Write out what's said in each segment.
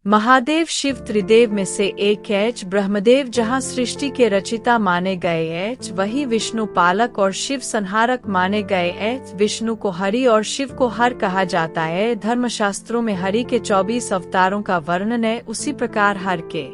महादेव शिव त्रिदेव में से एक है। ब्रह्मदेव जहाँ सृष्टि के रचिता माने गए हैं, वही विष्णु पालक और शिव संहारक माने गए हैं। विष्णु को हरि और शिव को हर कहा जाता है। धर्मशास्त्रों में हरि के 24 अवतारों का वर्णन है, उसी प्रकार हर के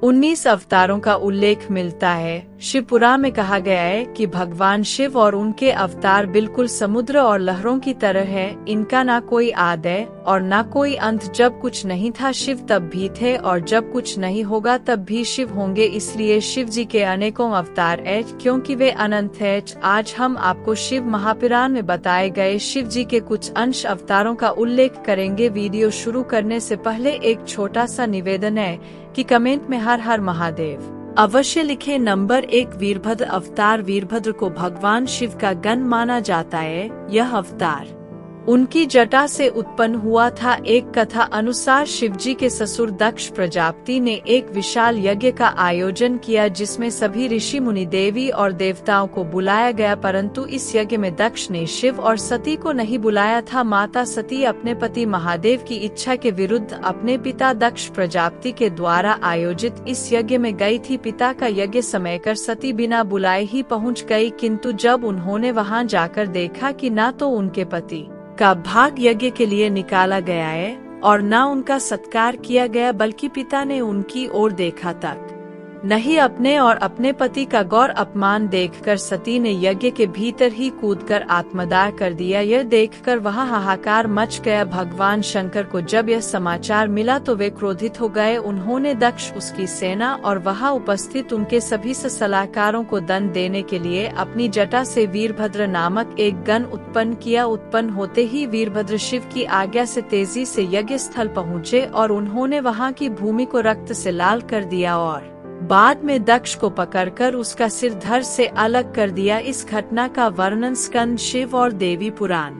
19 अवतारों का उल्लेख मिलता है। शिव पुराण में कहा गया है कि भगवान शिव और उनके अवतार बिल्कुल समुद्र और लहरों की तरह है। इनका ना कोई आदि और ना कोई अंत। जब कुछ नहीं था शिव तब भी थे, और जब कुछ नहीं होगा तब भी शिव होंगे। इसलिए शिव जी के अनेकों अवतार हैं, क्योंकि वे अनंत हैं। आज हम आपको शिव महापुराण में बताए गए शिव जी के कुछ अंश अवतारों का उल्लेख करेंगे। वीडियो शुरू करने से पहले एक छोटा सा निवेदन है कि कमेंट में हर हर महादेव अवश्य लिखें। नंबर 1, वीरभद्र अवतार। वीरभद्र को भगवान शिव का गण माना जाता है। यह अवतार उनकी जटा से उत्पन्न हुआ था। एक कथा अनुसार शिवजी के ससुर दक्ष प्रजापति ने एक विशाल यज्ञ का आयोजन किया, जिसमें सभी ऋषि मुनि देवी और देवताओं को बुलाया गया, परंतु इस यज्ञ में दक्ष ने शिव और सती को नहीं बुलाया था। माता सती अपने पति महादेव की इच्छा के विरुद्ध अपने पिता दक्ष प्रजापति के द्वारा आयोजित इस यज्ञ में गई थी। पिता का यज्ञ समय कर सती बिना बुलाए ही पहुँच गयी, किंतु जब उन्होंने वहाँ जाकर देखा कि न तो उनके पति का भाग यज्ञ के लिए निकाला गया है और न उनका सत्कार किया गया, बल्कि पिता ने उनकी ओर देखा तक नहीं। अपने और अपने पति का गौर अपमान देखकर सती ने यज्ञ के भीतर ही कूदकर आत्मदाह कर दिया। यह देखकर वहाँ हाहाकार मच गया। भगवान शंकर को जब यह समाचार मिला तो वे क्रोधित हो गए। उन्होंने दक्ष, उसकी सेना और वहाँ उपस्थित उनके सभी सलाहकारों को दंड देने के लिए अपनी जटा से वीरभद्र नामक एक गण उत्पन्न किया। उत्पन्न होते ही वीरभद्र शिव की आज्ञा से तेजी से यज्ञ स्थल पहुँचे और उन्होंने वहाँ की भूमि को रक्त से लाल कर दिया और बाद में दक्ष को पकड़कर उसका सिर धड़ से अलग कर दिया। इस घटना का वर्णन स्कंद शिव और देवी पुराण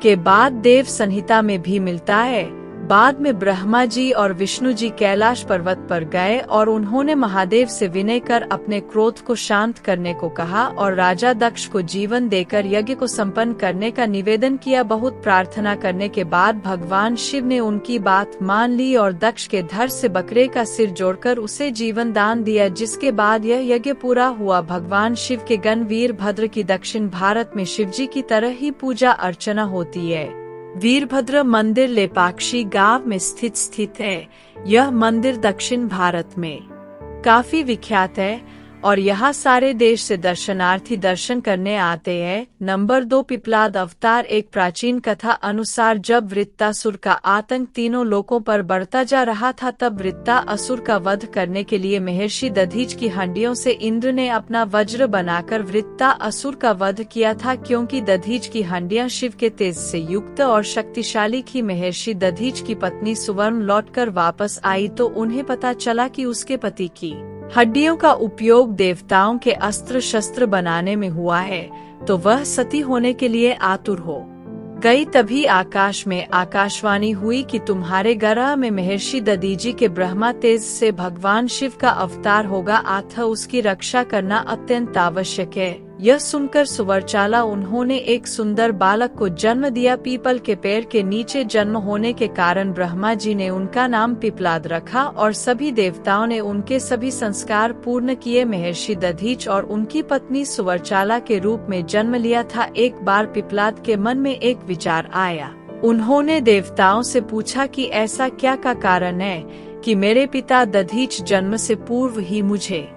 के बाद देव संहिता में भी मिलता है। बाद में ब्रह्मा जी और विष्णु जी कैलाश पर्वत पर गए और उन्होंने महादेव से विनय कर अपने क्रोध को शांत करने को कहा और राजा दक्ष को जीवन देकर यज्ञ को संपन्न करने का निवेदन किया। बहुत प्रार्थना करने के बाद भगवान शिव ने उनकी बात मान ली और दक्ष के धड़ से बकरे का सिर जोड़कर उसे जीवन दान दिया, जिसके बाद यह यज्ञ पूरा हुआ। भगवान शिव के गण वीरभद्र की दक्षिण भारत में शिवजी की तरह ही पूजा अर्चना होती है। वीरभद्र मंदिर लेपाक्षी गांव में स्थित है। यह मंदिर दक्षिण भारत में काफी विख्यात है और यहाँ सारे देश से दर्शनार्थी दर्शन करने आते हैं। नंबर 2, पिप्लाद अवतार। एक प्राचीन कथा अनुसार जब वृत्तासुर का आतंक तीनों लोकों पर बढ़ता जा रहा था, तब वृत्तासुर का वध करने के लिए महर्षि दधीच की हड्डियों से इंद्र ने अपना वज्र बनाकर वृत्तासुर का वध किया था। क्योंकि दधीच की हड्डियां शिव के तेज से युक्त और शक्तिशाली थी, महर्षि दधीच की पत्नी सुवर्ण लौटकर वापस आई तो उन्हें पता चला कि उसके पति की हड्डियों का उपयोग देवताओं के अस्त्र शस्त्र बनाने में हुआ है, तो वह सती होने के लिए आतुर हो गई। तभी आकाश में आकाशवाणी हुई कि तुम्हारे गर्भ में महर्षि दधीचि के ब्रह्मा तेज से भगवान शिव का अवतार होगा, अतः उसकी रक्षा करना अत्यंत आवश्यक है। यह सुनकर सुवर्चाला उन्होंने एक सुंदर बालक को जन्म दिया। पीपल के पेड़ के नीचे जन्म होने के कारण ब्रह्मा जी ने उनका नाम पिप्लाद रखा और सभी देवताओं ने उनके सभी संस्कार पूर्ण किए। महर्षि दधीच और उनकी पत्नी सुवर्चाला के रूप में जन्म लिया था। एक बार पिप्लाद के मन में एक विचार आया। उन्होंने देवताओं से पूछा कि ऐसा क्या का कारण है कि मेरे पिता दधीच जन्म से पूर्व ही मुझे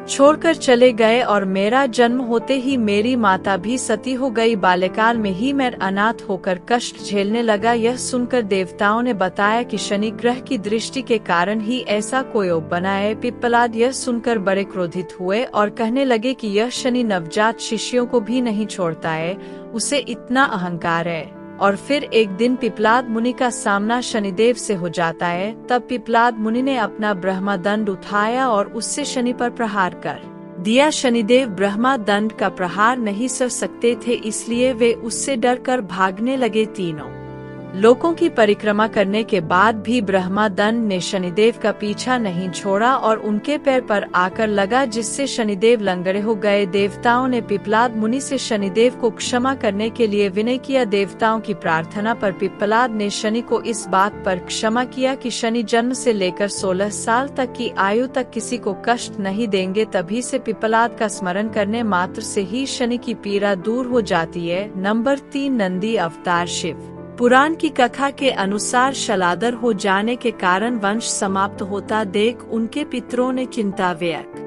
छोड़कर चले गए और मेरा जन्म होते ही मेरी माता भी सती हो गई। बाल्यकाल में ही मैं अनाथ होकर कष्ट झेलने लगा। यह सुनकर देवताओं ने बताया कि शनि ग्रह की दृष्टि के कारण ही ऐसा कोई योग बना है। पिप्पलाद यह सुनकर बड़े क्रोधित हुए और कहने लगे कि यह शनि नवजात शिष्यों को भी नहीं छोड़ता है, उसे इतना अहंकार है। और फिर एक दिन पिप्लाद मुनि का सामना शनिदेव से हो जाता है। तब पिप्लाद मुनि ने अपना ब्रह्मा दंड उठाया और उससे शनि पर प्रहार कर दिया। शनिदेव ब्रह्मा दंड का प्रहार नहीं सह सकते थे, इसलिए वे उससे डरकर भागने लगे। तीनों लोकों की परिक्रमा करने के बाद भी ब्रह्मादंड ने शनिदेव का पीछा नहीं छोड़ा और उनके पैर पर आकर लगा, जिससे शनिदेव लंगड़े हो गए। देवताओं ने पिप्पलाद मुनि से शनिदेव को क्षमा करने के लिए विनय किया। देवताओं की प्रार्थना पर पिप्पलाद ने शनि को इस बात पर क्षमा किया कि शनि जन्म से लेकर 16 साल तक की आयु तक किसी को कष्ट नहीं देंगे। तभी से पिप्पलाद का स्मरण करने मात्र से ही शनि की पीड़ा दूर हो जाती है। नंबर 3, नंदी अवतार शिव। पुराण की कथा के अनुसार शलादर हो जाने के कारण वंश समाप्त होता देख उनके पितरों ने चिंता व्यक्त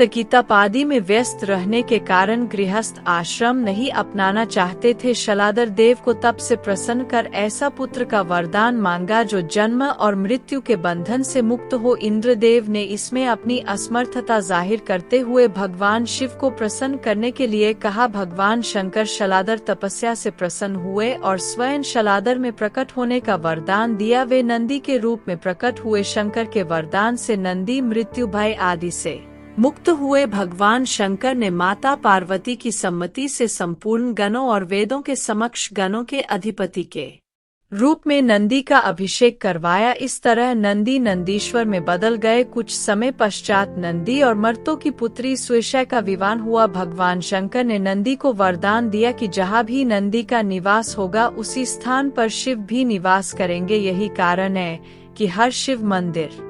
की। तपादी में व्यस्त रहने के कारण गृहस्थ आश्रम नहीं अपनाना चाहते थे। शलादर देव को तप से प्रसन्न कर ऐसा पुत्र का वरदान मांगा जो जन्म और मृत्यु के बंधन से मुक्त हो। इंद्रदेव ने इसमें अपनी असमर्थता जाहिर करते हुए भगवान शिव को प्रसन्न करने के लिए कहा। भगवान शंकर शलादर तपस्या से प्रसन्न हुए और स्वयं शलादर में प्रकट होने का वरदान दिया। वे नंदी के रूप में प्रकट हुए। शंकर के वरदान से नंदी मृत्यु भय आदि से मुक्त हुए। भगवान शंकर ने माता पार्वती की सम्मति से संपूर्ण गणों और वेदों के समक्ष गणों के अधिपति के रूप में नंदी का अभिषेक करवाया। इस तरह नंदी नंदीश्वर में बदल गए। कुछ समय पश्चात नंदी और मर्तों की पुत्री सुयशा का विवाह हुआ। भगवान शंकर ने नंदी को वरदान दिया कि जहाँ भी नंदी का निवास होगा उसी स्थान पर शिव भी निवास करेंगे। यही कारण है कि हर शिव मंदिर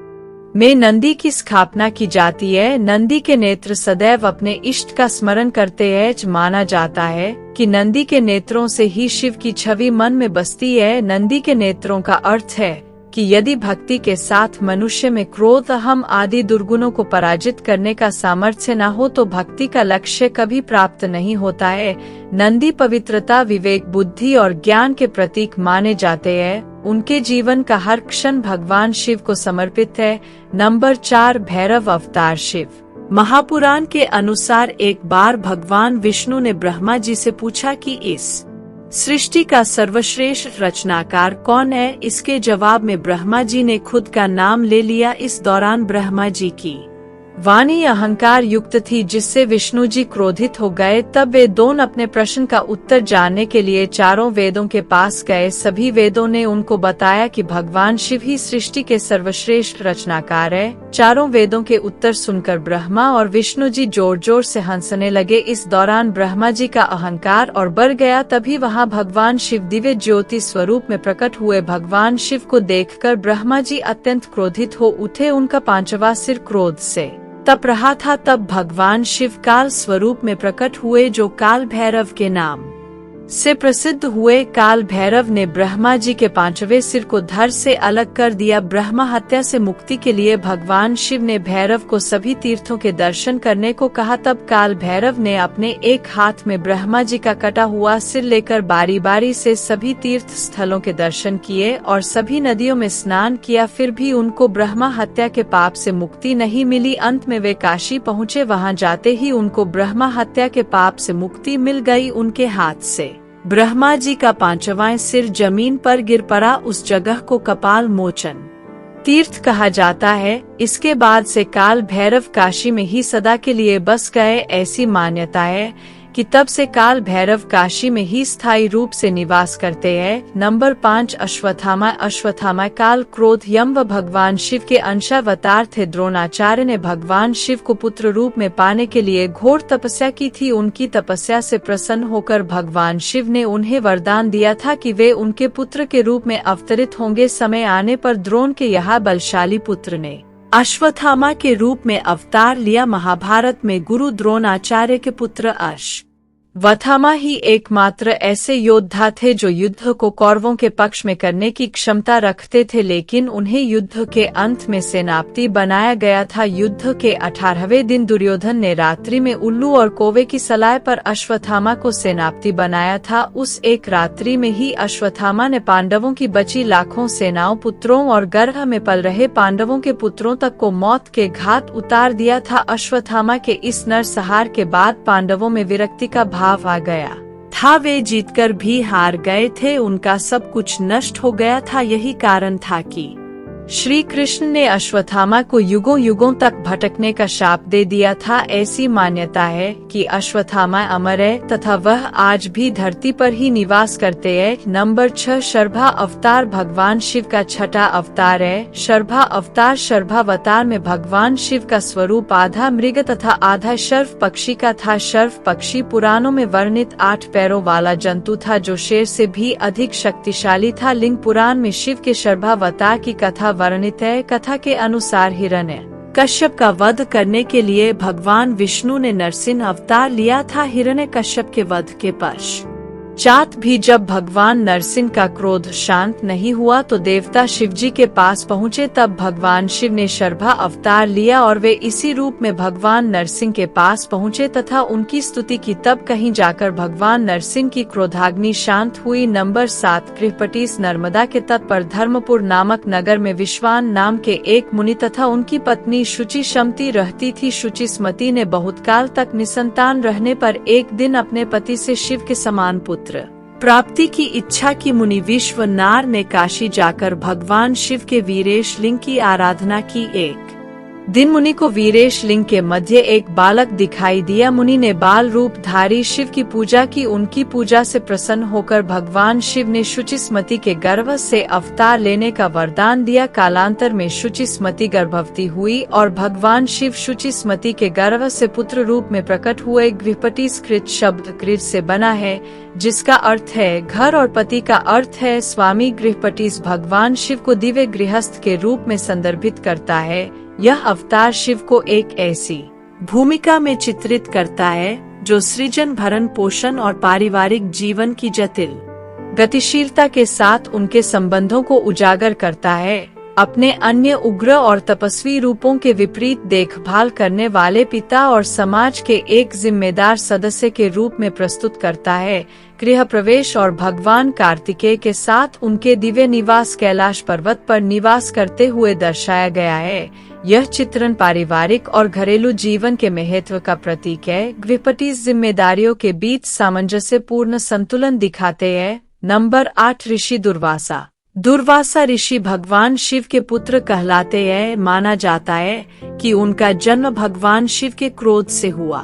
में नंदी की स्थापना की जाती है। नंदी के नेत्र सदैव अपने इष्ट का स्मरण करते हैं। माना जाता है कि नंदी के नेत्रों से ही शिव की छवि मन में बसती है। नंदी के नेत्रों का अर्थ है कि यदि भक्ति के साथ मनुष्य में क्रोध, अहम आदि दुर्गुणों को पराजित करने का सामर्थ्य न हो तो भक्ति का लक्ष्य कभी प्राप्त नहीं होता है। नंदी पवित्रता, विवेक, बुद्धि और ज्ञान के प्रतीक माने जाते हैं। उनके जीवन का हर क्षण भगवान शिव को समर्पित है। नंबर 4, भैरव अवतार शिव। महापुराण के अनुसार एक बार भगवान विष्णु ने ब्रह्मा जी से पूछा कि इस सृष्टि का सर्वश्रेष्ठ रचनाकार कौन है। इसके जवाब में ब्रह्मा जी ने खुद का नाम ले लिया। इस दौरान ब्रह्मा जी की वाणी अहंकार युक्त थी, जिससे विष्णु जी क्रोधित हो गए। तब वे दोनों अपने प्रश्न का उत्तर जानने के लिए चारों वेदों के पास गए। सभी वेदों ने उनको बताया कि भगवान शिव ही सृष्टि के सर्वश्रेष्ठ रचनाकार है। चारों वेदों के उत्तर सुनकर ब्रह्मा और विष्णु जी जोर जोर से हंसने लगे। इस दौरान ब्रह्मा जी का अहंकार और बढ़ गया। तभी वहाँ भगवान शिव दिव्य ज्योति स्वरूप में प्रकट हुए। भगवान शिव को देखकर ब्रह्मा जी अत्यंत क्रोधित हो उठे। उनका 5वां सिर क्रोध से तप रहा था। तब भगवान शिव काल स्वरूप में प्रकट हुए, जो काल भैरव के नाम से प्रसिद्ध हुए। काल भैरव ने ब्रह्मा जी के 5वें सिर को धड़ से अलग कर दिया। ब्रह्मा हत्या से मुक्ति के लिए भगवान शिव ने भैरव को सभी तीर्थों के दर्शन करने को कहा। तब काल भैरव ने अपने एक हाथ में ब्रह्मा जी का कटा हुआ सिर लेकर बारी बारी से सभी तीर्थ स्थलों के दर्शन किए और सभी नदियों में स्नान किया। फिर भी उनको ब्रह्मा हत्या के पाप से मुक्ति नहीं मिली। अंत में वे काशी पहुँचे। वहाँ जाते ही उनको ब्रह्मा हत्या के पाप से मुक्ति मिल गई। उनके हाथ से ब्रह्मा जी का 5वां सिर जमीन पर गिर पड़ा। उस जगह को कपाल मोचन तीर्थ कहा जाता है। इसके बाद से काल भैरव काशी में ही सदा के लिए बस गए। ऐसी मान्यता है कि तब से काल भैरव काशी में ही स्थायी रूप से निवास करते हैं। नंबर 5, अश्वत्थामा। अश्वत्थामा काल, क्रोध, यम व भगवान शिव के अंशावतार थे। द्रोणाचार्य ने भगवान शिव को पुत्र रूप में पाने के लिए घोर तपस्या की थी। उनकी तपस्या से प्रसन्न होकर भगवान शिव ने उन्हें वरदान दिया था कि वे उनके पुत्र के रूप में अवतरित होंगे। समय आने पर द्रोण के यहाँ बलशाली पुत्र ने अश्वत्थामा के रूप में अवतार लिया। महाभारत में गुरु द्रोणाचार्य के पुत्र अश्वत्थामा ही एकमात्र ऐसे योद्धा थे जो युद्ध को कौरवों के पक्ष में करने की क्षमता रखते थे, लेकिन उन्हें युद्ध के अंत में सेनापति बनाया गया था। युद्ध के 18वें दिन दुर्योधन ने रात्रि में उल्लू और कौवे की सलाह पर अश्वत्थामा को सेनापति बनाया था। उस एक रात्रि में ही अश्वत्थामा ने पांडवों की बची लाखों सेनाओं, पुत्रों और गर्भ में पल रहे पांडवों के पुत्रों तक को मौत के घाट उतार दिया था। अश्वत्थामा के इस नरसंहार के बाद पांडवों में विरक्ति का भाव आ गया था। वे जीतकर भी हार गए थे। उनका सब कुछ नष्ट हो गया था। यही कारण था कि श्री कृष्ण ने अश्वत्थामा को युगों युगों तक भटकने का शाप दे दिया था। ऐसी मान्यता है कि अश्वत्थामा अमर है तथा वह आज भी धरती पर ही निवास करते हैं। नंबर 6 शर्भा अवतार भगवान शिव का छठा अवतार है। शर्भा अवतार शर्भावतार में भगवान शिव का स्वरूप आधा मृग तथा आधा शर्व पक्षी का था। शर्व पक्षी पुराणों में वर्णित 8 पैरों वाला जंतु था जो शेर से भी अधिक शक्तिशाली था। लिंग पुराण में शिव के शर्भावतार की कथा वर्णित है। कथा के अनुसार हिरण्य कश्यप का वध करने के लिए भगवान विष्णु ने नरसिंह अवतार लिया था। हिरण्य कश्यप के वध के पश्चात भी जब भगवान नरसिंह का क्रोध शांत नहीं हुआ तो देवता शिवजी के पास पहुँचे। तब भगवान शिव ने शर्भा अवतार लिया और वे इसी रूप में भगवान नरसिंह के पास पहुँचे तथा उनकी स्तुति की। तब कहीं जाकर भगवान नरसिंह की क्रोधाग्नि शांत हुई। नंबर 7 गृहपटीस नर्मदा के तट पर धर्मपुर नामक नगर में विश्वान नाम के एक मुनि तथा उनकी पत्नी शुचिस्मती रहती थी। शुचिस्मती ने बहुत काल तक निसंतान रहने पर एक दिन अपने पति से शिव के समान पुत्र प्राप्ति की इच्छा की। मुनि विश्वनाथ ने काशी जाकर भगवान शिव के वीरेश लिंग की आराधना की। एक दिन मुनि को वीरेश लिंग के मध्य एक बालक दिखाई दिया। मुनि ने बाल रूप धारी शिव की पूजा की। उनकी पूजा से प्रसन्न होकर भगवान शिव ने शुचिस्मती के गर्भ से अवतार लेने का वरदान दिया। कालांतर में शुचिस्मती गर्भवती हुई और भगवान शिव शुचिस्मती के गर्भ से पुत्र रूप में प्रकट हुए। गृहपटीस कृत शब्द गृह से बना है जिसका अर्थ है घर और पति का अर्थ है स्वामी। गृहपटीस भगवान शिव को दिव्य गृहस्थ के रूप में संदर्भित करता है। यह अवतार शिव को एक ऐसी भूमिका में चित्रित करता है जो सृजन भरण पोषण और पारिवारिक जीवन की जटिल गतिशीलता के साथ उनके संबंधों को उजागर करता है। अपने अन्य उग्र और तपस्वी रूपों के विपरीत देखभाल करने वाले पिता और समाज के एक जिम्मेदार सदस्य के रूप में प्रस्तुत करता है। गृह प्रवेश और भगवान कार्तिकेय के साथ उनके दिव्य निवास कैलाश पर्वत पर निवास करते हुए दर्शाया गया है। यह चित्रण पारिवारिक और घरेलू जीवन के महत्व का प्रतीक है। गृहपटीस जिम्मेदारियों के बीच सामंजस्यपूर्ण संतुलन दिखाते हैं। नंबर 8 ऋषि दुर्वासा। दुर्वासा ऋषि भगवान शिव के पुत्र कहलाते हैं। माना जाता है कि उनका जन्म भगवान शिव के क्रोध से हुआ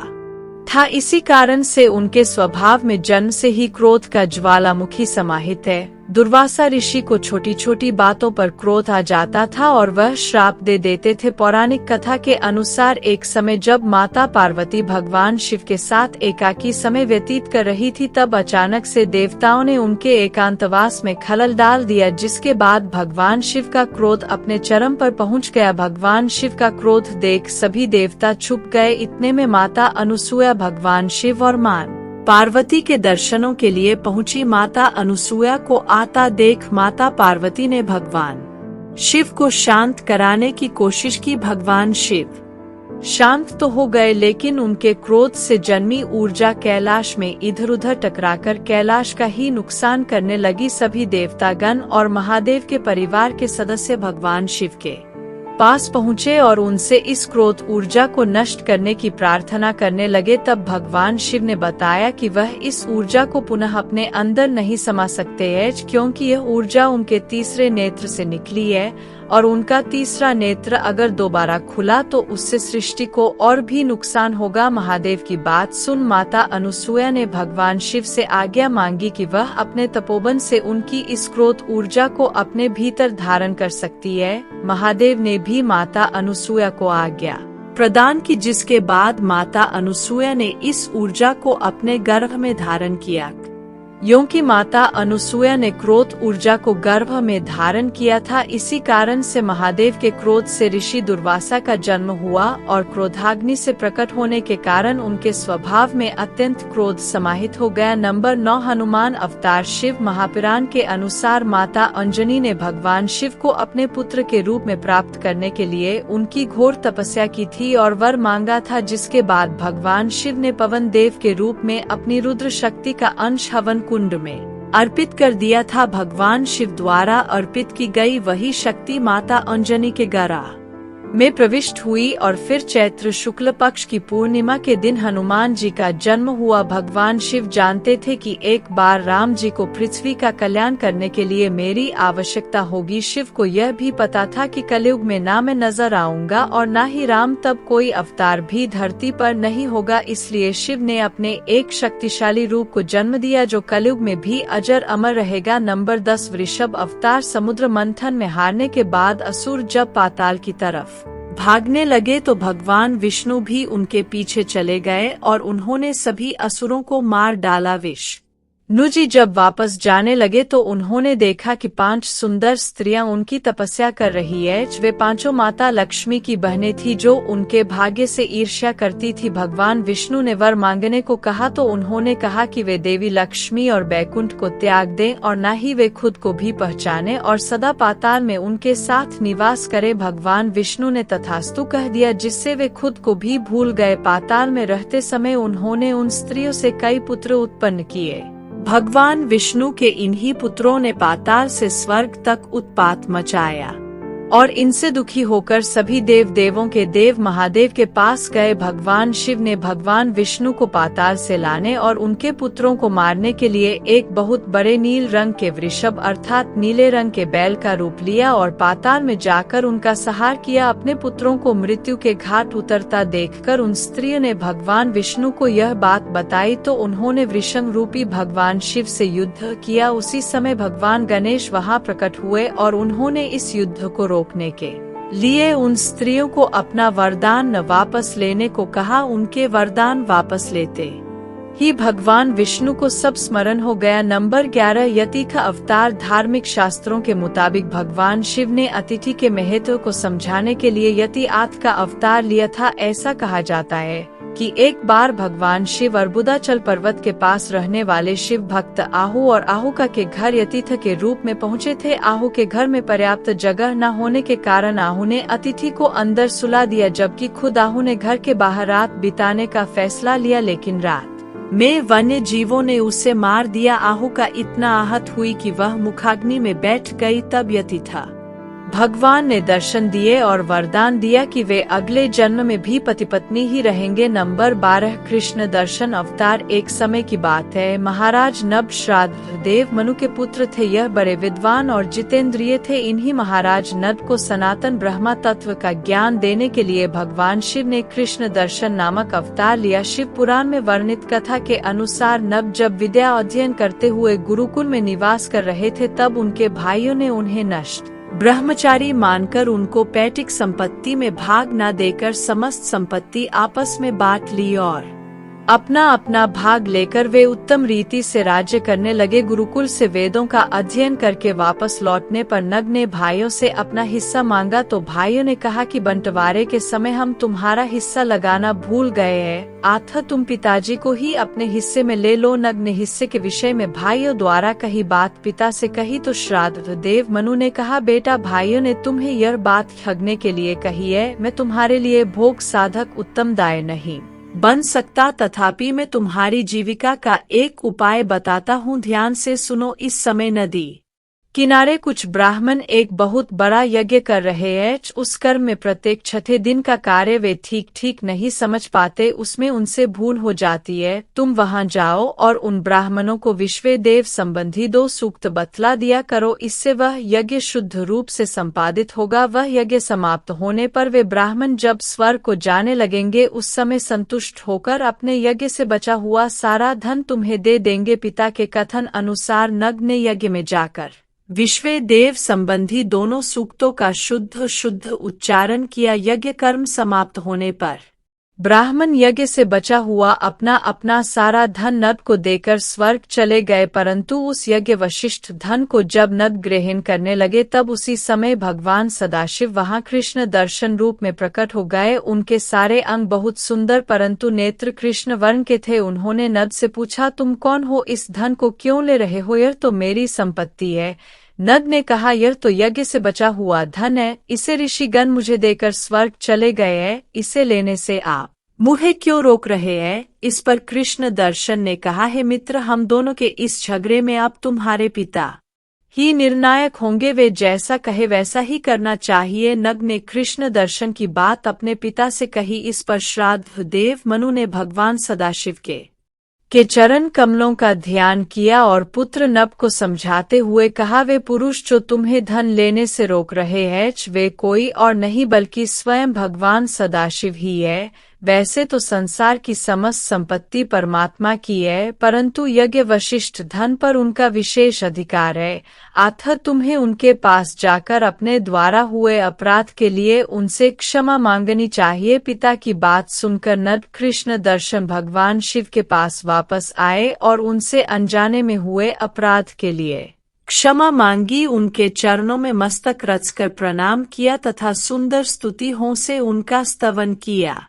था। इसी कारण से उनके स्वभाव में जन्म से ही क्रोध का ज्वालामुखी समाहित है। दुर्वासा ऋषि को छोटी छोटी बातों पर क्रोध आ जाता था और वह श्राप दे देते थे। पौराणिक कथा के अनुसार एक समय जब माता पार्वती भगवान शिव के साथ एकाकी समय व्यतीत कर रही थी तब अचानक से देवताओं ने उनके एकांतवास में खलल डाल दिया, जिसके बाद भगवान शिव का क्रोध अपने चरम पर पहुंच गया। भगवान शिव का क्रोध देख सभी देवता छुप गए। इतने में माता अनुसूया भगवान शिव और मां पार्वती के दर्शनों के लिए पहुंची। माता अनुसूया को आता देख माता पार्वती ने भगवान शिव को शांत कराने की कोशिश की। भगवान शिव शांत तो हो गए लेकिन उनके क्रोध से जन्मी ऊर्जा कैलाश में इधर उधर टकराकर कैलाश का ही नुकसान करने लगी। सभी देवतागण और महादेव के परिवार के सदस्य भगवान शिव के पास पहुँचे और उनसे इस क्रोध ऊर्जा को नष्ट करने की प्रार्थना करने लगे। तब भगवान शिव ने बताया कि वह इस ऊर्जा को पुनः अपने अंदर नहीं समा सकते हैं, क्योंकि यह ऊर्जा उनके तीसरे नेत्र से निकली है और उनका तीसरा नेत्र अगर दोबारा खुला तो उससे सृष्टि को और भी नुकसान होगा। महादेव की बात सुन माता अनुसूया ने भगवान शिव से आज्ञा मांगी कि वह अपने तपोबन से उनकी इस क्रोध ऊर्जा को अपने भीतर धारण कर सकती है। महादेव ने भी माता अनुसूया को आज्ञा प्रदान की, जिसके बाद माता अनुसूया ने इस ऊर्जा को अपने गर्भ में धारण किया। क्योंकि माता अनुसूया ने क्रोध ऊर्जा को गर्भ में धारण किया था, इसी कारण से महादेव के क्रोध से ऋषि दुर्वासा का जन्म हुआ और क्रोधाग्नि से प्रकट होने के कारण उनके स्वभाव में अत्यंत क्रोध समाहित हो गया। नंबर 9 हनुमान अवतार। शिव महापुराण के अनुसार माता अंजनी ने भगवान शिव को अपने पुत्र के रूप में प्राप्त करने के लिए उनकी घोर तपस्या की थी और वर मांगा था, जिसके बाद भगवान शिव ने पवन देव के रूप में अपनी रुद्र शक्ति का अंश हवन कुंड में अर्पित कर दिया था। भगवान शिव द्वारा अर्पित की गई वही शक्ति माता अंजनी के गर्भ में प्रविष्ट हुई और फिर चैत्र शुक्ल पक्ष की पूर्णिमा के दिन हनुमान जी का जन्म हुआ। भगवान शिव जानते थे कि एक बार राम जी को पृथ्वी का कल्याण करने के लिए मेरी आवश्यकता होगी। शिव को यह भी पता था कि कलयुग में ना मैं नजर आऊंगा और ना ही राम, तब कोई अवतार भी धरती पर नहीं होगा। इसलिए शिव ने अपने एक शक्तिशाली रूप को जन्म दिया जो कलयुग में भी अजर अमर रहेगा। नंबर 10 वृषभ अवतार। समुद्र मंथन में हारने के बाद असुर जब पाताल की तरफ भागने लगे तो भगवान विष्णु भी उनके पीछे चले गए और उन्होंने सभी असुरों को मार डाला। विष्णु जी जब वापस जाने लगे तो उन्होंने देखा कि 5 सुंदर स्त्रियां उनकी तपस्या कर रही है। वे पांचों माता लक्ष्मी की बहनें थी जो उनके भाग्य से ईर्ष्या करती थी। भगवान विष्णु ने वर मांगने को कहा तो उन्होंने कहा कि वे देवी लक्ष्मी और बैकुंठ को त्याग दें और न ही वे खुद को भी पहचाने और सदा पाताल में उनके साथ निवास करे। भगवान विष्णु ने तथास्तु कह दिया, जिससे वे खुद को भी भूल गए। पाताल में रहते समय उन्होंने उन स्त्रियों से कई पुत्र उत्पन्न किए। भगवान विष्णु के इन्हीं पुत्रों ने पाताल से स्वर्ग तक उत्पात मचाया और इनसे दुखी होकर सभी देव देवों के देव महादेव के पास गए। भगवान शिव ने भगवान विष्णु को पाताल से लाने और उनके पुत्रों को मारने के लिए एक बहुत बड़े नील रंग के वृषभ अर्थात नीले रंग के बैल का रूप लिया और पाताल में जाकर उनका संहार किया। अपने पुत्रों को मृत्यु के घाट उतरता देखकर उन स्त्रियों ने भगवान विष्णु को यह बात बताई तो उन्होंने वृषभ रूपी भगवान शिव से युद्ध किया। उसी समय भगवान गणेश वहां प्रकट हुए और उन्होंने इस युद्ध को रोकने के लिए उन स्त्रियों को अपना वरदान न वापस लेने को कहा। उनके वरदान वापस लेते ही भगवान विष्णु को सब स्मरण हो गया। नंबर 11 यति का अवतार। धार्मिक शास्त्रों के मुताबिक भगवान शिव ने अतिथि के महत्व को समझाने के लिए यति आत का अवतार लिया था। ऐसा कहा जाता है कि एक बार भगवान शिव अर्बुदाचल पर्वत के पास रहने वाले शिव भक्त आहू और आहूका के घर यतीथ के रूप में पहुंचे थे। आहू के घर में पर्याप्त जगह न होने के कारण आहू ने अतिथि को अंदर सुला दिया, जबकि खुद आहू ने घर के बाहर रात बिताने का फैसला लिया, लेकिन रात में वन्य जीवों ने उसे मार दिया। आहू का इतना आहत हुई कि वह मुखाग्नि में बैठ गई। तब यतीथा भगवान ने दर्शन दिए और वरदान दिया कि वे अगले जन्म में भी पति पत्नी ही रहेंगे। नंबर 12 कृष्ण दर्शन अवतार। एक समय की बात है, महाराज नभ श्राद्ध देव मनु के पुत्र थे। यह बड़े विद्वान और जितेंद्रिय थे। इन्हीं महाराज नभ को सनातन ब्रह्मा तत्व का ज्ञान देने के लिए भगवान शिव ने कृष्ण दर्शन नामक अवतार लिया। शिव पुराण में वर्णित कथा के अनुसार नभ जब विद्या अध्ययन करते हुए गुरुकुल में निवास कर रहे थे तब उनके भाइयों ने उन्हें नष्ट ब्रह्मचारी मानकर उनको पैतृक संपत्ति में भाग न देकर समस्त संपत्ति आपस में बांट ली और अपना अपना भाग लेकर वे उत्तम रीति से राज्य करने लगे। गुरुकुल से वेदों का अध्ययन करके वापस लौटने पर नभ ने भाइयों से अपना हिस्सा मांगा तो भाइयों ने कहा कि बंटवारे के समय हम तुम्हारा हिस्सा लगाना भूल गए हैं, अतः तुम पिताजी को ही अपने हिस्से में ले लो। नभ ने हिस्से के विषय में भाइयों द्वारा कही बात पिता से कही तो श्राद्ध देव मनु ने कहा, बेटा भाइयों ने तुम्हें यह बात ठगने के लिए कही है। मैं तुम्हारे लिए भोग साधक उत्तम दाय नहीं बन सकता, तथापि मैं तुम्हारी जीविका का एक उपाय बताता हूँ, ध्यान से सुनो। इस समय नदी किनारे कुछ ब्राह्मण एक बहुत बड़ा यज्ञ कर रहे हैं। उस कर्म में प्रत्येक छठे दिन का कार्य वे ठीक नहीं समझ पाते, उसमें उनसे भूल हो जाती है। तुम वहां जाओ और उन ब्राह्मणों को विश्व देव संबंधी 2 सूक्त बतला दिया करो, इससे वह यज्ञ शुद्ध रूप से संपादित होगा। वह यज्ञ समाप्त होने पर वे ब्राह्मण जब स्वर्ग को जाने लगेंगे उस समय संतुष्ट होकर अपने यज्ञ से बचा हुआ सारा धन तुम्हें दे देंगे। पिता के कथन अनुसार नभ ने यज्ञ में जाकर विश्व देव संबंधी 2 सूक्तों का शुद्ध उच्चारण किया। यज्ञ कर्म समाप्त होने पर ब्राह्मण यज्ञ से बचा हुआ अपना अपना सारा धन नभ को देकर स्वर्ग चले गए, परंतु उस यज्ञ वशिष्ठ धन को जब नभ ग्रहण करने लगे तब उसी समय भगवान सदाशिव वहां कृष्ण दर्शन रूप में प्रकट हो गए। उनके सारे अंग बहुत सुंदर परंतु नेत्र कृष्ण वर्ण के थे। उन्होंने नभ से पूछा, तुम कौन हो? इस धन को क्यों ले रहे हो? यह तो मेरी संपत्ति है। नभ ने कहा, यह तो यज्ञ से बचा हुआ धन है, इसे ऋषिगण मुझे देकर स्वर्ग चले गए हैं, इसे लेने से आप मुझे क्यों रोक रहे हैं? इस पर कृष्ण दर्शन ने कहा, हे मित्र, हम दोनों के इस झगड़े में अब तुम्हारे पिता ही निर्णायक होंगे। वे जैसा कहे वैसा ही करना चाहिए। नग ने कृष्ण दर्शन की बात अपने पिता से कही। इस पर श्राद्ध देव मनु ने भगवान सदाशिव के चरण कमलों का ध्यान किया और पुत्र नभ को समझाते हुए कहा, वे पुरुष जो तुम्हें धन लेने से रोक रहे हैं वे कोई और नहीं बल्कि स्वयं भगवान सदाशिव ही है। वैसे तो संसार की समस्त संपत्ति परमात्मा की है, परंतु यज्ञ वशिष्ठ धन पर उनका विशेष अधिकार है। अतः तुम्हें उनके पास जाकर अपने द्वारा हुए अपराध के लिए उनसे क्षमा मांगनी चाहिए। पिता की बात सुनकर नभ कृष्ण दर्शन भगवान शिव के पास वापस आए और उनसे अनजाने में हुए अपराध के लिए क्षमा मांगी। उनके चरणों में मस्तक रचकर प्रणाम किया तथा सुंदर स्तुतियों से उनका स्तवन किया।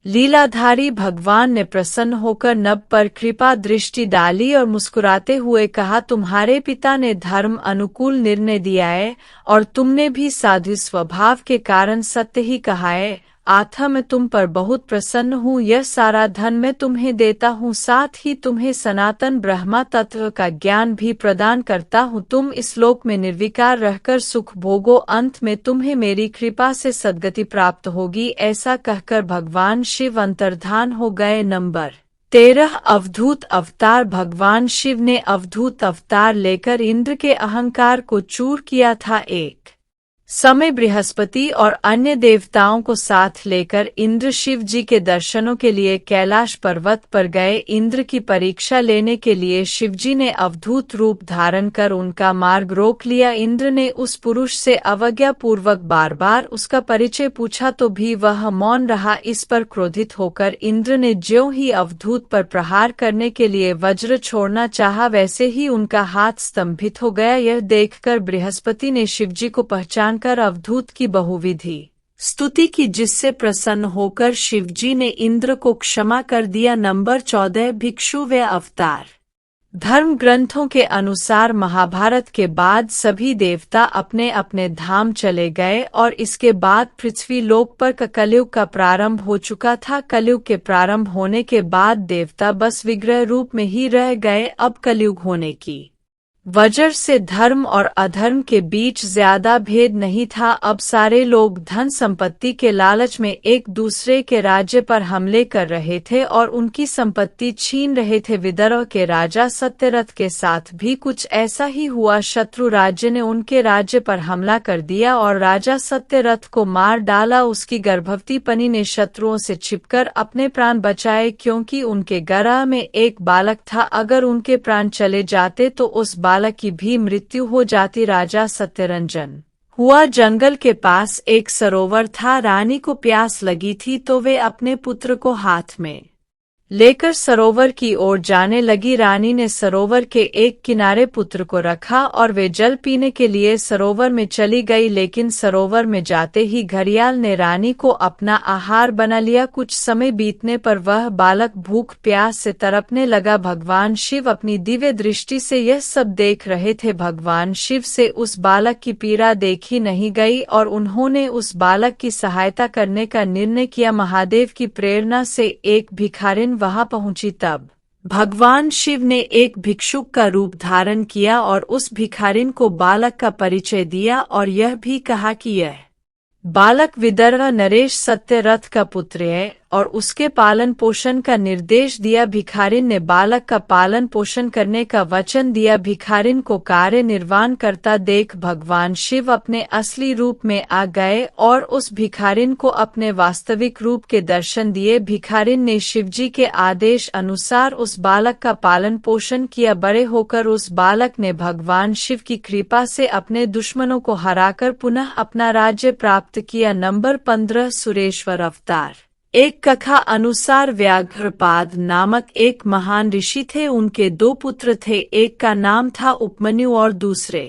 लीलाधारी भगवान ने प्रसन्न होकर नभ पर कृपा दृष्टि डाली और मुस्कुराते हुए कहा, तुम्हारे पिता ने धर्म अनुकूल निर्णय दिया है और तुमने भी साधु स्वभाव के कारण सत्य ही कहा है। अतः मैं तुम पर बहुत प्रसन्न हूँ। यह सारा धन मैं तुम्हें देता हूँ, साथ ही तुम्हें सनातन ब्रह्मा तत्व का ज्ञान भी प्रदान करता हूँ। तुम इस लोक में निर्विकार रहकर सुख भोगो, अंत में तुम्हें मेरी कृपा से सद्गति प्राप्त होगी। ऐसा कहकर भगवान शिव अंतर्धान हो गए। नंबर 13 अवधूत अवतार। भगवान शिव ने अवधूत अवतार लेकर इंद्र के अहंकार को चूर किया था। एक समय बृहस्पति और अन्य देवताओं को साथ लेकर इंद्र शिव जी के दर्शनों के लिए कैलाश पर्वत पर गए। इंद्र की परीक्षा लेने के लिए शिव जी ने अवधूत रूप धारण कर उनका मार्ग रोक लिया। इंद्र ने उस पुरुष से अवज्ञा पूर्वक बार बार उसका परिचय पूछा तो भी वह मौन रहा। इस पर क्रोधित होकर इंद्र ने ज्यों ही अवधूत पर प्रहार करने के लिए वज्र छोड़ना चाहा, वैसे ही उनका हाथ स्तंभित हो गया। यह देखकर बृहस्पति ने शिवजी को पहचान कर अवधूत की बहुविधि स्तुति की, जिससे प्रसन्न होकर शिवजी ने इंद्र को क्षमा कर दिया। नंबर 14 भिक्षु व अवतार। धर्म ग्रंथों के अनुसार महाभारत के बाद सभी देवता अपने अपने धाम चले गए और इसके बाद पृथ्वी लोक पर कलयुग का प्रारंभ हो चुका था। कलयुग के प्रारंभ होने के बाद देवता बस विग्रह रूप में ही रह गए। अब कलयुग होने की वजह से धर्म और अधर्म के बीच ज्यादा भेद नहीं था। अब सारे लोग धन संपत्ति के लालच में एक दूसरे के राज्य पर हमले कर रहे थे और उनकी संपत्ति छीन रहे थे। विदर्भ के राजा सत्यरथ के साथ भी कुछ ऐसा ही हुआ। शत्रु राज्य ने उनके राज्य पर हमला कर दिया और राजा सत्यरथ को मार डाला। उसकी गर्भवती पत्नी ने शत्रुओं से छिपकर अपने प्राण बचाए, क्योंकि उनके गर्भ में एक बालक था। अगर उनके प्राण चले जाते तो उस बालक की भी मृत्यु हो जाती। राजा सत्यरंजन हुआ। जंगल के पास एक सरोवर था। रानी को प्यास लगी थी तो वे अपने पुत्र को हाथ में लेकर सरोवर की ओर जाने लगी। रानी ने सरोवर के एक किनारे पुत्र को रखा और वे जल पीने के लिए सरोवर में चली गई, लेकिन सरोवर में जाते ही घड़ियाल ने रानी को अपना आहार बना लिया। कुछ समय बीतने पर वह बालक भूख प्यास से तड़पने लगा। भगवान शिव अपनी दिव्य दृष्टि से यह सब देख रहे थे। भगवान शिव से उस बालक की पीड़ा देखी नहीं गई और उन्होंने उस बालक की सहायता करने का निर्णय किया। महादेव की प्रेरणा से एक भिखारिन वहां पहुंची। तब भगवान शिव ने एक भिक्षुक का रूप धारण किया और उस भिखारिन को बालक का परिचय दिया और यह भी कहा कि यह बालक विदर्भ नरेश सत्यरथ का पुत्र है और उसके पालन पोषण का निर्देश दिया। भिखारिन ने बालक का पालन पोषण करने का वचन दिया। भिखारिन को कार्य निर्वाह करता देख भगवान शिव अपने असली रूप में आ गए और उस भिखारिन को अपने वास्तविक रूप के दर्शन दिए। भिखारिन ने शिवजी के आदेश अनुसार उस बालक का पालन पोषण किया। बड़े होकर उस बालक ने भगवान शिव की कृपा से अपने दुश्मनों को हराकर पुनः अपना राज्य प्राप्त किया। नंबर 15 सुरेश्वर अवतार। एक कथा अनुसार व्याघ्रपाद नामक एक महान ऋषि थे। उनके 2 पुत्र थे, एक का नाम था उपमन्यु और दूसरे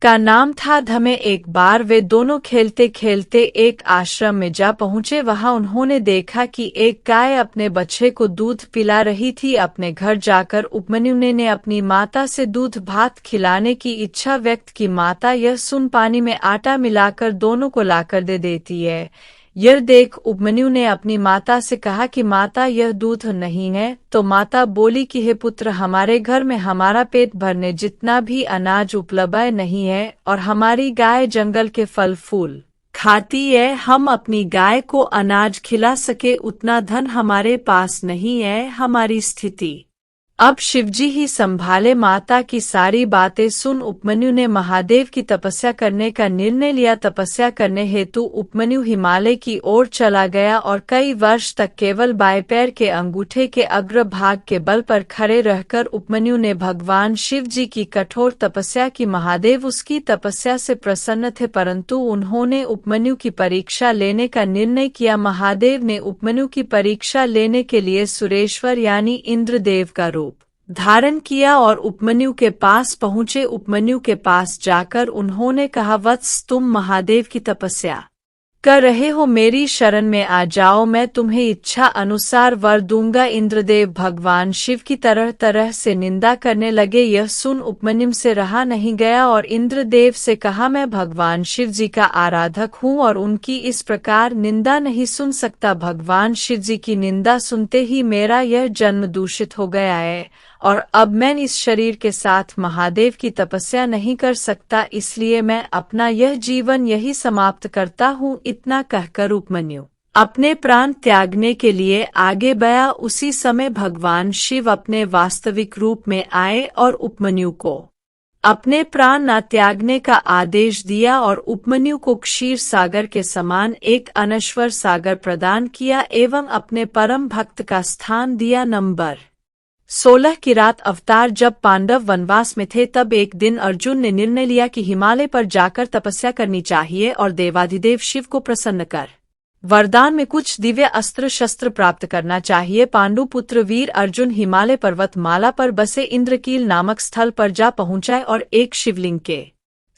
का नाम था धमे। एक बार वे दोनों खेलते खेलते एक आश्रम में जा पहुंचे। वहां उन्होंने देखा कि एक गाय अपने बच्चे को दूध पिला रही थी। अपने घर जाकर उपमन्यु ने अपनी माता से दूध भात खिलाने की इच्छा व्यक्त की। माता यह सुन पानी में आटा मिलाकर दोनों को लाकर दे देती है। यह देख उपमन्यु ने अपनी माता से कहा कि माता, यह दूध नहीं है। तो माता बोली कि हे पुत्र, हमारे घर में हमारा पेट भरने जितना भी अनाज उपलब्ध नहीं है और हमारी गाय जंगल के फल फूल खाती है। हम अपनी गाय को अनाज खिला सके उतना धन हमारे पास नहीं है। हमारी स्थिति अब शिवजी ही संभाले। माता की सारी बातें सुन उपमन्यु ने महादेव की तपस्या करने का निर्णय लिया। तपस्या करने हेतु उपमन्यु हिमालय की ओर चला गया और कई वर्ष तक केवल बाएं पैर के अंगूठे के अग्रभाग के बल पर खड़े रहकर उपमन्यु ने भगवान शिव जी की कठोर तपस्या की। महादेव उसकी तपस्या से प्रसन्न थे, परंतु उन्होंने उपमन्यु की परीक्षा लेने का निर्णय किया। महादेव ने उपमन्यु की परीक्षा लेने के लिए सुरेश्वर यानी इंद्रदेव का रूप धारण किया और उपमन्यु के पास पहुंचे। उपमन्यु के पास जाकर उन्होंने कहा, वत्स, तुम महादेव की तपस्या कर रहे हो, मेरी शरण में आ जाओ, मैं तुम्हें इच्छा अनुसार वर दूंगा। इंद्रदेव भगवान शिव की तरह तरह से निंदा करने लगे। यह सुन उपमन्यु से रहा नहीं गया और इंद्रदेव से कहा, मैं भगवान शिव जी का आराधक हूँ और उनकी इस प्रकार निंदा नहीं सुन सकता। भगवान शिव जी की निंदा सुनते ही मेरा यह जन्म दूषित हो गया है और अब मैं इस शरीर के साथ महादेव की तपस्या नहीं कर सकता, इसलिए मैं अपना यह जीवन यही समाप्त करता हूँ। इतना कहकर उपमन्यु अपने प्राण त्यागने के लिए आगे बढ़ा। उसी समय भगवान शिव अपने वास्तविक रूप में आए और उपमन्यु को अपने प्राण न त्यागने का आदेश दिया और उपमन्यु को क्षीर सागर के समान एक अनश्वर सागर प्रदान किया एवं अपने परम भक्त का स्थान दिया। नंबर 16 किरात अवतार। जब पांडव वनवास में थे तब एक दिन अर्जुन ने निर्णय लिया कि हिमालय पर जाकर तपस्या करनी चाहिए और देवाधिदेव शिव को प्रसन्न कर वरदान में कुछ दिव्य अस्त्र शस्त्र प्राप्त करना चाहिए। पांडुपुत्र वीर अर्जुन हिमालय पर्वतमाला पर बसे इंद्रकील नामक स्थल पर जा पहुंचा और एक शिवलिंग के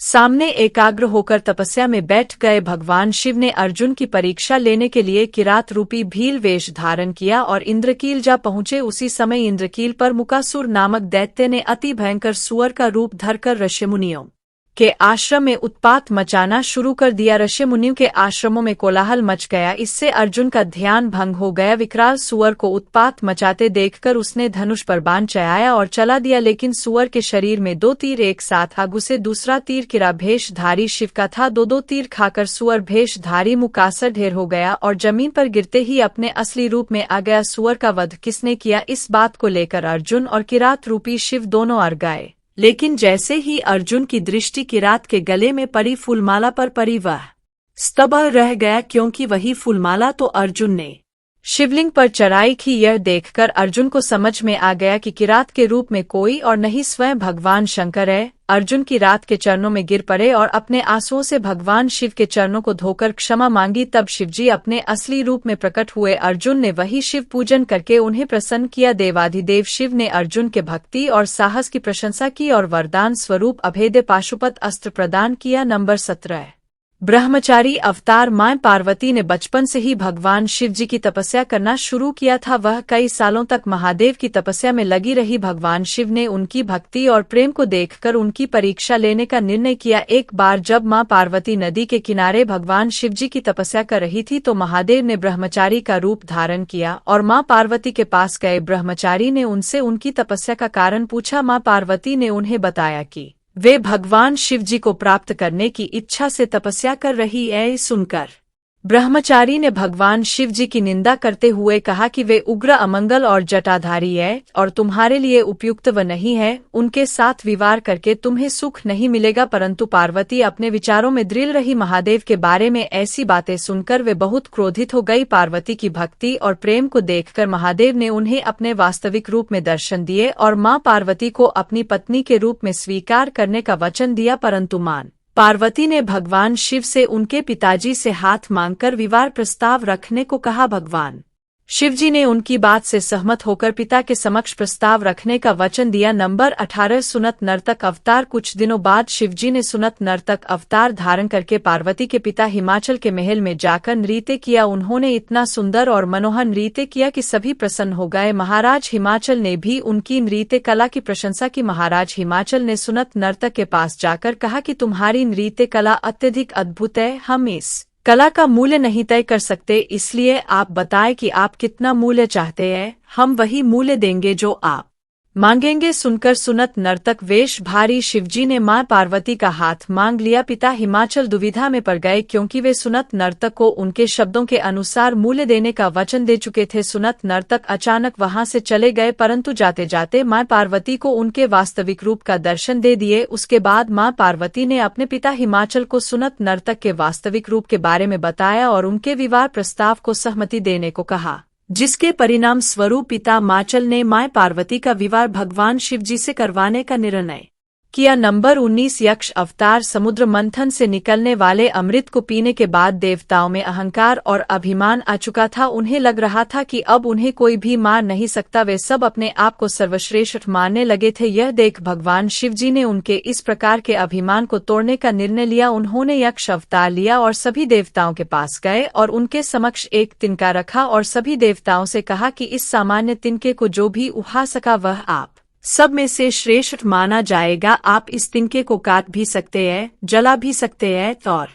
सामने एकाग्र होकर तपस्या में बैठ गए। भगवान शिव ने अर्जुन की परीक्षा लेने के लिए किरात रूपी भील वेश धारण किया और इंद्रकील जा पहुंचे। उसी समय इंद्रकील पर मुकासुर नामक दैत्य ने अति भयंकर सुअर का रूप धरकर ऋषिमुनियों के आश्रम में उत्पात मचाना शुरू कर दिया। ऋषि मुनियों के आश्रमों में कोलाहल मच गया। इससे अर्जुन का ध्यान भंग हो गया। विकराल सुअर को उत्पात मचाते देखकर उसने धनुष पर बाण चढ़ाया और चला दिया, लेकिन सुअर के शरीर में 2 तीर एक साथ आ घुसे। दूसरा तीर किरा भेषधारी शिव का था। 2 तीर खाकर सुअर भेषधारी मुकासर ढेर हो गया और जमीन पर गिरते ही अपने असली रूप में आ गया। सुअर का वध किसने किया, इस बात को लेकर अर्जुन और किरात रूपी शिव दोनों अड़ गए। लेकिन जैसे ही अर्जुन की दृष्टि किरात के गले में पड़ी फूलमाला पर पड़ी, वह स्तब्ध रह गया, क्योंकि वही फूलमाला तो अर्जुन ने शिवलिंग पर चढ़ाई थी। यह देखकर अर्जुन को समझ में आ गया कि किरात के रूप में कोई और नहीं स्वयं भगवान शंकर है। अर्जुन किरात के चरणों में गिर पड़े और अपने आंसुओं से भगवान शिव के चरणों को धोकर क्षमा मांगी। तब शिवजी अपने असली रूप में प्रकट हुए। अर्जुन ने वही शिव पूजन करके उन्हें प्रसन्न किया। देवाधिदेव शिव ने अर्जुन के भक्ति और साहस की प्रशंसा की और वरदान स्वरूप अभेद्य पाशुपत अस्त्र प्रदान किया। नंबर 17 ब्रह्मचारी अवतार। मां पार्वती ने बचपन से ही भगवान शिव जी की तपस्या करना शुरू किया था। वह कई सालों तक महादेव की तपस्या में लगी रही। भगवान शिव ने उनकी भक्ति और प्रेम को देखकर उनकी परीक्षा लेने का निर्णय किया। एक बार जब मां पार्वती नदी के किनारे भगवान शिव जी की तपस्या कर रही थी तो महादेव ने ब्रह्मचारी का रूप धारण किया और मां पार्वती के पास गए। ब्रह्मचारी ने उनसे उनकी तपस्या का कारण पूछा। मां पार्वती ने उन्हें बताया कि वे भगवान शिव जी को प्राप्त करने की इच्छा से तपस्या कर रही है। सुनकर ब्रह्मचारी ने भगवान शिव जी की निंदा करते हुए कहा कि वे उग्र, अमंगल और जटाधारी है और तुम्हारे लिए उपयुक्त व नहीं है। उनके साथ विवाह करके तुम्हें सुख नहीं मिलेगा। परंतु पार्वती अपने विचारों में दृढ़ रही। महादेव के बारे में ऐसी बातें सुनकर वे बहुत क्रोधित हो गई। पार्वती की भक्ति और प्रेम को देखकर महादेव ने उन्हें अपने वास्तविक रूप में दर्शन दिए और मां पार्वती को अपनी पत्नी के रूप में स्वीकार करने का वचन दिया। परंतु मां पार्वती ने भगवान शिव से उनके पिताजी से हाथ मांगकर विवाह प्रस्ताव रखने को कहा। भगवान शिवजी ने उनकी बात से सहमत होकर पिता के समक्ष प्रस्ताव रखने का वचन दिया। नंबर 18 सुनत नर्तक अवतार। कुछ दिनों बाद शिवजी ने सुनत नर्तक अवतार धारण करके पार्वती के पिता हिमाचल के महल में जाकर नृत्य किया। उन्होंने इतना सुंदर और मनोहर नृत्य किया कि सभी प्रसन्न हो गए। महाराज हिमाचल ने भी उनकी नृत्य कला की प्रशंसा की। महाराज हिमाचल ने सुनत नर्तक के पास जाकर कहा कि तुम्हारी नृत्य कला अत्यधिक अद्भुत है, हम इस कला का मूल्य नहीं तय कर सकते, इसलिए आप बताएं कि आप कितना मूल्य चाहते हैं, हम वही मूल्य देंगे जो आप मांगेंगे। सुनकर सुनत नर्तक वेश भारी शिवजी ने मां पार्वती का हाथ मांग लिया। पिता हिमाचल दुविधा में पड़ गए क्योंकि वे सुनत नर्तक को उनके शब्दों के अनुसार मूल्य देने का वचन दे चुके थे। सुनत नर्तक अचानक वहां से चले गए, परंतु जाते जाते मां पार्वती को उनके वास्तविक रूप का दर्शन दे दिए। उसके बाद मां पार्वती ने अपने पिता हिमाचल को सुनत नर्तक के वास्तविक रूप के बारे में बताया और उनके विवाह प्रस्ताव को सहमति देने को कहा, जिसके परिणाम स्वरूप पिता हिमाचल ने मां पार्वती का विवाह भगवान शिवजी से करवाने का निर्णय किया। नंबर 19 यक्ष अवतार। समुद्र मंथन से निकलने वाले अमृत को पीने के बाद देवताओं में अहंकार और अभिमान आ चुका था। उन्हें लग रहा था कि अब उन्हें कोई भी मार नहीं सकता। वे सब अपने आप को सर्वश्रेष्ठ मानने लगे थे। यह देख भगवान शिवजी ने उनके इस प्रकार के अभिमान को तोड़ने का निर्णय लिया। उन्होंने यक्ष अवतार लिया और सभी देवताओं के पास गए और उनके समक्ष एक तिनका रखा और सभी देवताओं से कहा कि इस सामान्य तिनके को जो भी उठा सका वह आप सब में से श्रेष्ठ माना जाएगा। आप इस तिनके को काट भी सकते हैं, जला भी सकते हैं और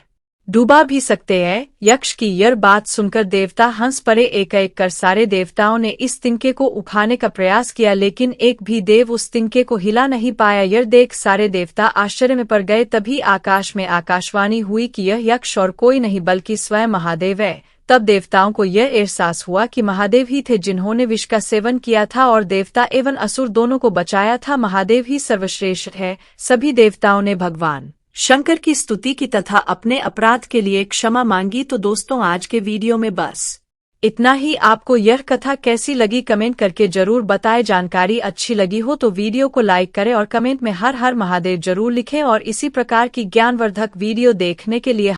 डूबा भी सकते हैं। यक्ष की यह बात सुनकर देवता हंस पड़े। एक एक कर सारे देवताओं ने इस तिनके को उठाने का प्रयास किया, लेकिन एक भी देव उस तिनके को हिला नहीं पाया। यह देख सारे देवता आश्चर्य में पड़ गए। तभी आकाश में आकाशवाणी हुई कि यह यक्ष और कोई नहीं बल्कि स्वयं महादेव है। तब देवताओं को यह एहसास हुआ कि महादेव ही थे जिन्होंने विष का सेवन किया था और देवता एवं असुर दोनों को बचाया था। महादेव ही सर्वश्रेष्ठ है। सभी देवताओं ने भगवान शंकर की स्तुति की तथा अपने अपराध के लिए क्षमा मांगी। तो दोस्तों, आज के वीडियो में बस इतना ही। आपको यह कथा कैसी लगी कमेंट करके जरूर बताएं। जानकारी अच्छी लगी हो तो वीडियो को लाइक करें और कमेंट में हर हर महादेव जरूर लिखें और इसी प्रकार की ज्ञानवर्धक वीडियो देखने के लिए